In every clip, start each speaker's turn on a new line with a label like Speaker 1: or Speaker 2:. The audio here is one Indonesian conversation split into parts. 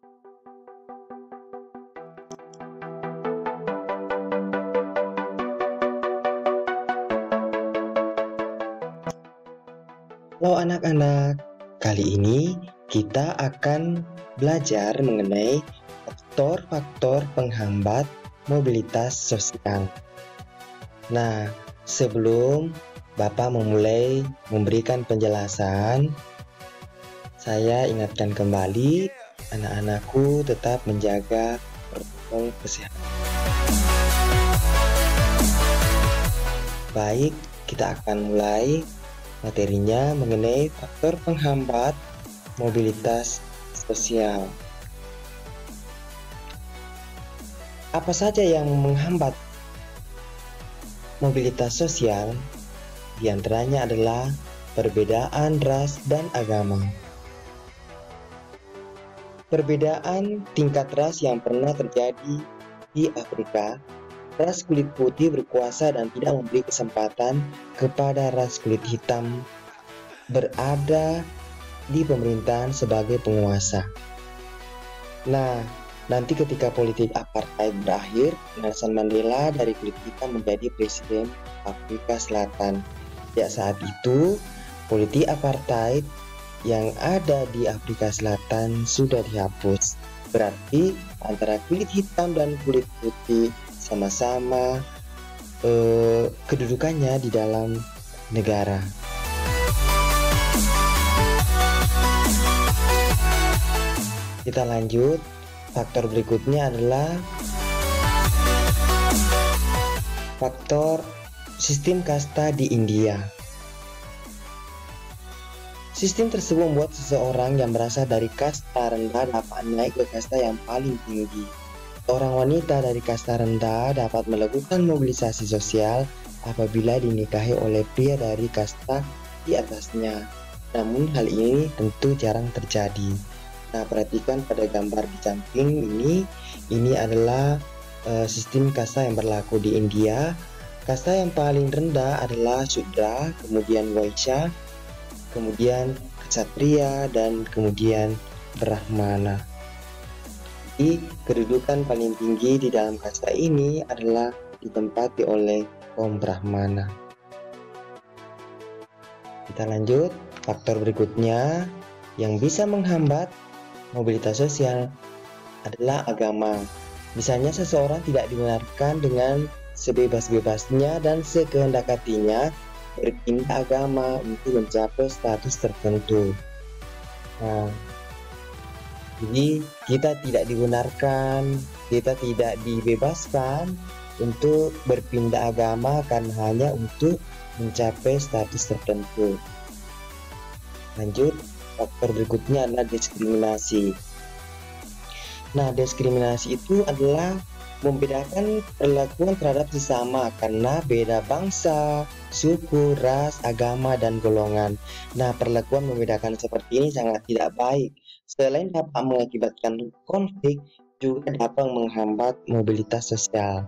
Speaker 1: Halo anak-anak, kali ini kita akan belajar mengenai faktor-faktor penghambat mobilitas sosial. Nah, sebelum Bapak memulai memberikan penjelasan, saya ingatkan kembali anak-anakku tetap menjaga protokol kesehatan. Baik, kita akan mulai materinya mengenai faktor penghambat mobilitas sosial. Apa saja yang menghambat mobilitas sosial? Di antaranya adalah perbedaan ras dan agama. Perbedaan tingkat ras yang pernah terjadi di Afrika. Ras kulit putih berkuasa dan tidak memberi kesempatan kepada ras kulit hitam berada di pemerintahan sebagai penguasa. Nah, nanti ketika politik apartheid berakhir, Nelson Mandela dari kulit hitam menjadi presiden Afrika Selatan. Sejak saat itu, politik apartheid yang ada di Afrika Selatan sudah dihapus. Berarti antara kulit hitam dan kulit putih sama-sama kedudukannya di dalam negara. Kita lanjut. Faktor berikutnya adalah faktor sistem kasta di India. Sistem tersebut membuat seseorang yang berasal dari kasta rendah dapat naik ke kasta yang paling tinggi. Orang wanita dari kasta rendah dapat melakukan mobilisasi sosial apabila dinikahi oleh pria dari kasta di atasnya. Namun hal ini tentu jarang terjadi. Nah, perhatikan pada gambar di samping ini adalah sistem kasta yang berlaku di India. Kasta yang paling rendah adalah Sudra, kemudian Waisya, kemudian Ksatria, dan kemudian Brahmana. Kedudukan paling tinggi di dalam kasta ini adalah ditempati oleh kaum Brahmana. Kita lanjut. Faktor berikutnya yang bisa menghambat mobilitas sosial adalah agama. Misalnya seseorang tidak dibenarkan dengan sebebas-bebasnya dan sekehendak hatinya berpindah agama untuk mencapai status tertentu. Nah, jadi kita tidak dibenarkan, kita tidak dibebaskan untuk berpindah agama karena hanya untuk mencapai status tertentu. Lanjut, faktor berikutnya adalah diskriminasi. Nah, diskriminasi itu adalah membedakan perlakuan terhadap sesama karena beda bangsa, suku, ras, agama, dan golongan. Nah, perlakuan membedakan seperti ini sangat tidak baik. Selain dapat mengakibatkan konflik, juga dapat menghambat mobilitas sosial.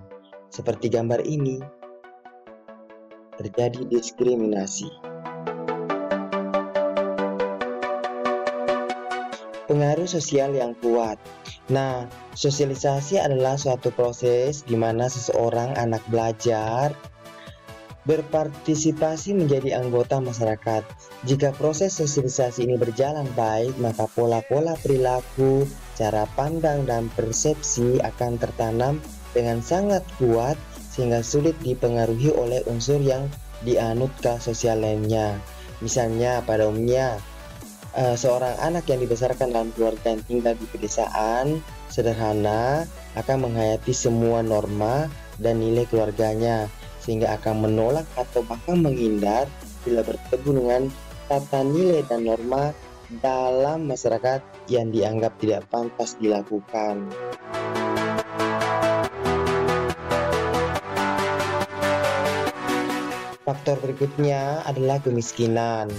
Speaker 1: Seperti gambar ini, terjadi diskriminasi. Pengaruh sosial yang kuat. Nah, sosialisasi adalah suatu proses di mana seseorang anak belajar berpartisipasi menjadi anggota masyarakat. Jika proses sosialisasi ini berjalan baik, maka pola-pola perilaku, cara pandang, dan persepsi akan tertanam dengan sangat kuat sehingga sulit dipengaruhi oleh unsur yang dianut kelas sosial lainnya. Misalnya pada umumnya, seorang anak yang dibesarkan dalam keluarga yang tinggal di pedesaan sederhana akan menghayati semua norma dan nilai keluarganya, sehingga akan menolak atau bahkan menghindar bila bertemu dengan tata nilai dan norma dalam masyarakat yang dianggap tidak pantas dilakukan. Faktor berikutnya adalah kemiskinan.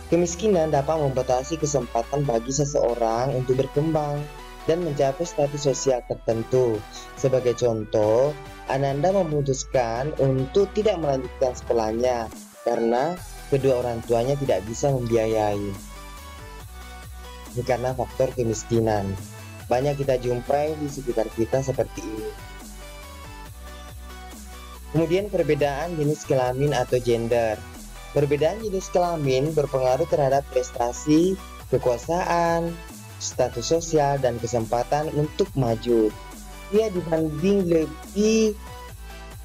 Speaker 1: Kemiskinan dapat membatasi kesempatan bagi seseorang untuk berkembang dan mencapai status sosial tertentu. Sebagai contoh, Ananda memutuskan untuk tidak melanjutkan sekolahnya karena kedua orang tuanya tidak bisa membiayai. Ini karena faktor kemiskinan. banyak kita jumpai di sekitar kita seperti ini. Kemudian perbedaan jenis kelamin atau gender. Perbedaan jenis kelamin berpengaruh terhadap prestasi, kekuasaan, status sosial, dan kesempatan untuk maju. Dia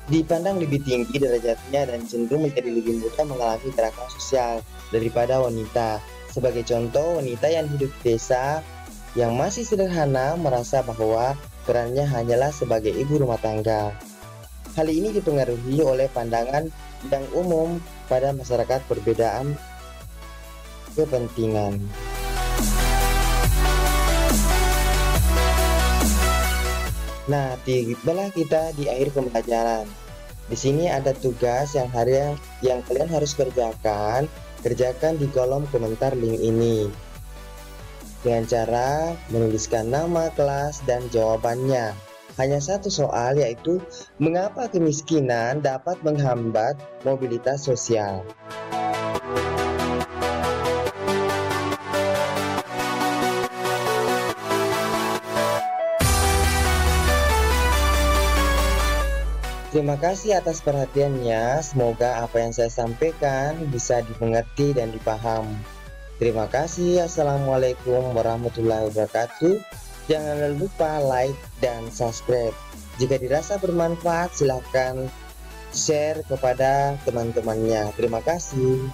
Speaker 1: dipandang lebih tinggi derajatnya dan cenderung menjadi lebih mudah mengalami gerakan sosial daripada wanita. Sebagai contoh, wanita yang hidup di desa yang masih sederhana merasa bahwa perannya hanyalah sebagai ibu rumah tangga. Hal ini dipengaruhi oleh pandangan yang umum pada masyarakat perbedaan kepentingan. Nah, tibalah kita di akhir pembelajaran. Di sini ada tugas yang kalian harus kerjakan. Kerjakan di kolom komentar link ini dengan cara menuliskan nama kelas dan jawabannya. Hanya satu soal, yaitu mengapa kemiskinan dapat menghambat mobilitas sosial. Terima kasih atas perhatiannya. Semoga apa yang saya sampaikan bisa dimengerti dan dipaham. Terima kasih. Assalamualaikum warahmatullahi wabarakatuh. Jangan lupa like dan subscribe. Jika dirasa bermanfaat, silahkan share kepada teman-temannya. Terima kasih.